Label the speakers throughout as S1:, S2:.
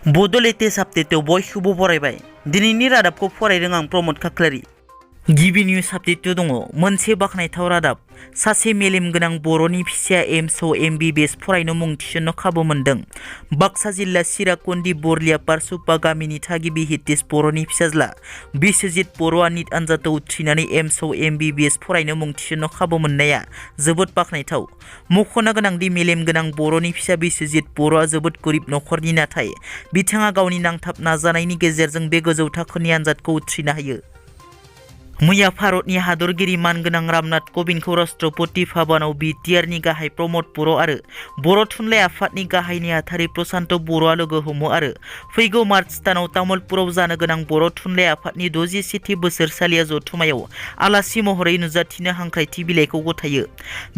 S1: Bodo latest update बयखौबो बरायबाय। दिनैनि रादाबखौ फरायदों आं प्रमद खाख्लारि। गिबि निउज आपडेट दङ मोनसे बाखनायथाव रादाब। सासे मेलेम गोनां बर'नि फिसाया एम्सआव MBBS फरायनो मुं थिसननो खाबु मोनदों। बाक्सा जिल्ला सिराकुन्दी बरलिया पारसुपा गामिनि थागिबि हितेश बर'नि फिसाज्ला बिस्वजित बर'आ निट आनजादाव उथ्रिनानै एम्सआव MBBS फरायनो मुं थिसननो खाबु मोननाया जोबोद बाखनायथाव। मख'नो गोनांदि मेलेम गोनां बर'नि फिसा बिस्वजित बर'आ जोबोद गोरिब नखरनि, नाथाय बिथाङा गावनि नांथाब नाजानायनि गेजेरजों बे गोजौ थाखोनि आनजादखौ उथ्रिनो हायो। मैया भारतनि हादरगिरि मानगोनां रामनाथ क'विन्दखौ राष्ट्रपति भवनाव BTRनि गाहाय प्रमद बर' आरो बर' थुनलाइ आफादनि गाहाय नेहाथारि प्रशान्त बर'आ लोगो हमो आरो फैगौ मार्च दानाव तामुलपुराव जानो गोनां बर' थुनलाइ आफादनि 67थि बोसोरसालिया जथुमायाव आलासि महरै नुजाथिनो हांख्रायथि बिलाइखौ गथायो।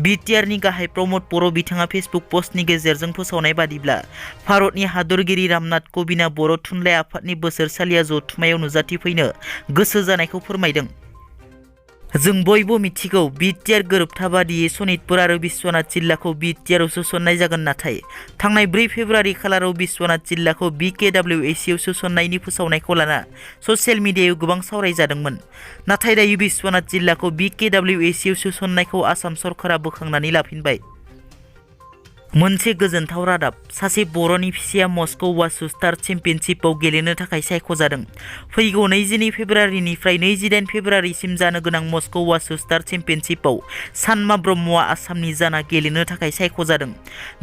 S1: BTRनि गाहाय प्रमद बर' बिथाङा फेसबुक पस्टनि गेजेरजों फोसावनाय बादिब्ला भारतनि हादरगिरि रामनाथ क'विन्दआ बर' थुनलाइ आफादनि बोसोरसालिया जथुमायाव नुजाथिफैनो गोसो जानायखौ फोरमायदों। जों बयबो मिथिगौ BTR गोरोबथा बादियै सनितपुर आरो बिश्वनाथ जिल्लाखौ BTRआव सोसननाय जागोन, नाथाय थांनाय 4 फेब्रुआरि खालाराव बिश्वनाथ जिल्लाखौ BKWACआव सोसननायनि फोसावनायखौ लाना ससियेल मिडियायाव गोबां सावरायजादोंमोन। नाथाय दायो बिश्वनाथ जिल्लाखौ BKWACआव सोसननायखौ आसाम सरकारा बोखांनानै लाफिनबाय। मोनसे गोजोनथाव रादाब। सासे बर'नि फिसाया मस्को वासु स्टार चेम्पियनशिपआव गेलेनो थाखाय सायख'जादों। फैगौ 22 फेब्रुआरिनिफ्राय 28 फेब्रुआरिसिम जानो गोनां मस्को वासु स्टार चेम्पियनशिपआव सानमा ब्रह्मआ आसामनि जाना गेलेनो थाखाय सायख'जादों।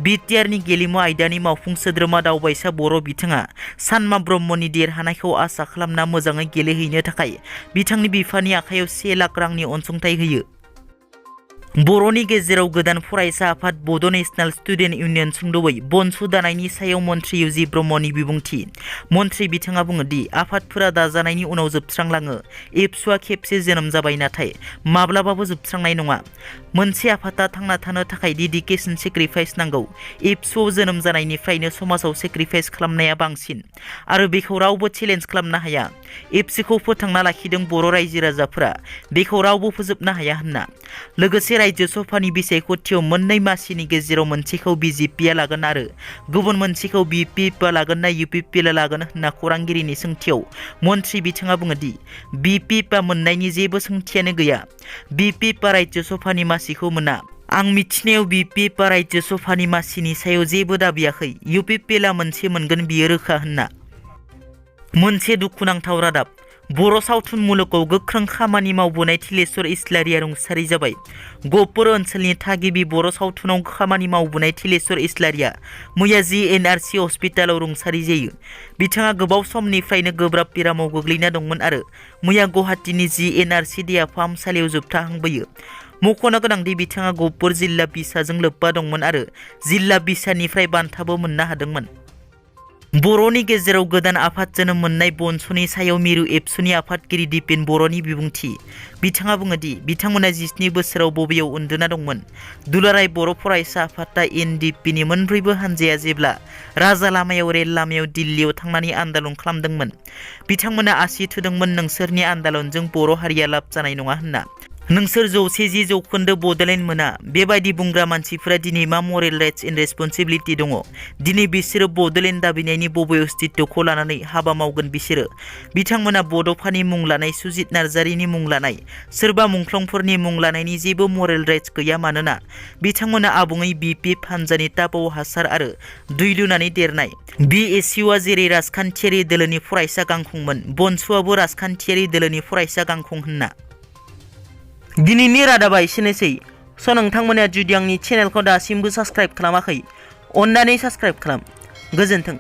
S1: BTRनि गेलेमु आयदानि मावफुं सोद्रोमा दावबायसा बर' बिथाङा सानमा ब्रह्मनि देरहानायखौ आसा खालामना मोजाङै गेलेहैनो थाखाय बिथांनि बिफानि आखायाव 1 लाख रांनि अनसुंथाइ होयो। बर'नि गेजेराव गोदान फरायसा आफाद बड' नेशनेल स्टुडेन्ट इउनियन सुंद'यै बनसु दानायनि सायाव मन्त्रि UG ब्रह्मनि बिबुंथि। मन्त्रि बिथाङा बुङो दि आफादफोरा दाजानायनि उनाव जोबस्रांलाङो। एबसुआ खेबसे जोनोम जाबाय, नाथाय माब्लाबाबो जोबस्रांनाय नङा। मोनसे आफादा थांना थानो थाखाय डेडिकेसन सेक्रिफाइस नांगौ। एबसुआव जोनोम जानायनिफ्रायनो समाजाव सेक्रिफाइस खालामनाया बांसिन आरो बेखौ रावबो चेलेन्ज खालामनो हाया। एबसुखौ फोथांना लाखिदों बर' रायजो राजाफोरा, बेखौ रावबो फोजोबनो हाया होनना। लोगोसे राज्यो सभानि बिसायख'थियाव मोननै मासिनि गेजेराव मोनसेखौ BJPआ लागोन आरो गुबुन मोनसेखौ BPFआ लागोन ना UPPआ लागोन होनना खौरांगिरिनि सोंथियाव मन्त्रि बिथाङा बुङो दि BPFआ मोननायनि जेबो सोंथियानो गैया। BPFआ राज्यो सभानि मासिखौ मोना। आं मिथिनायाव BPFआ राज्यो सभानि मासिनि सायाव जेबो दाबियाखै। UPPआ मोनसे मोनगोन बियो रोखा होनना। मोनसे दुखुनांथाव रादाब। बर' सावथुन मुलुगाव गोख्रों खामानि मावबोनाय थिलेश्वर इस्लारिया रुंसारि जाबाय। गहपुर ओनसोलनि थागिबि बर' सावथुनाव खामानि मावबोनाय थिलेश्वर इस्लारिया मैया GNRC हस्पिटालाव रुंसारि जायो। बिथाङा गोबाव समनिफ्रायनो गोब्राब बेरामाव गोग्लैना दंमोन आरो मैया गुवाहाटीनि GNRC देहा फाहामसालियाव जोबथाहांबोयो। मख'नो गोनांदि बिथाङा गहपुर जिल्ला बिसाजों लोब्बा दंमोन आरो जिल्ला बिसानिफ्राय बान्थाबो मोननो हादोंमोन। बर'नि गेजेराव गोदान आफाद जोनोम मोननाय बनसुनि सायाव मिरु एबसुनि आफादगिरि दिपेन बर'नि बिबुंथि। बिथाङा बुङो दि बिथांमोना 17 बोसोराव बबेयाव उन्दुना दंमोन। दुलाराय बर' फरायसा आफादा NDPनि मोनब्रैबो हानजाया जेब्ला राजा लामायाव रेल लामायाव दिल्लीयाव थांनानै आन्दालन खालामदोंमोन, बिथांमोना आसि थुदोंमोन नोंसोरनि आन्दालनजों बर' हारिया लाब जानाय नङा होनना। नोंसोर 110% बड'लेण्ड मोना। बेबायदि बुंग्रा मानसिफोरा दिनै मा मरेल राइट्स एन्ड रेसपन्सिबिलिटि दङ? दिनै बिसोरो बड'लेण्ड दाबिनायनि बबे अस्तित्वखौ लानानै हाबा मावगोन बिसोरो? बिथांमोना बड'फानि मुं लानाय, सुजित नार्जारिनि मुं लानाय, सोरबा मुंख्लंफोरनि मुं लानायनि जेबो मरेल राइट्स गैया, मानोना बिथांमोना आबुङै BPF हानजानि टापआव हासार आरो दै लुनानै देरनाय। BSUआ जेरै राजखान्थियारि दोलोनि फरायसा गांखंमोन, बनसुआबो राजखान्थियारि दोलोनि फरायसा गांखं होनना। दिनैनि रादाबा एसेनोसै। नोंथांमोना जुदि आंनि चेनेलखौ दासिमबो साबस्क्राइब खालामाखै, अन्नानै साबस्क्राइब खालाम। गोजोन्थों।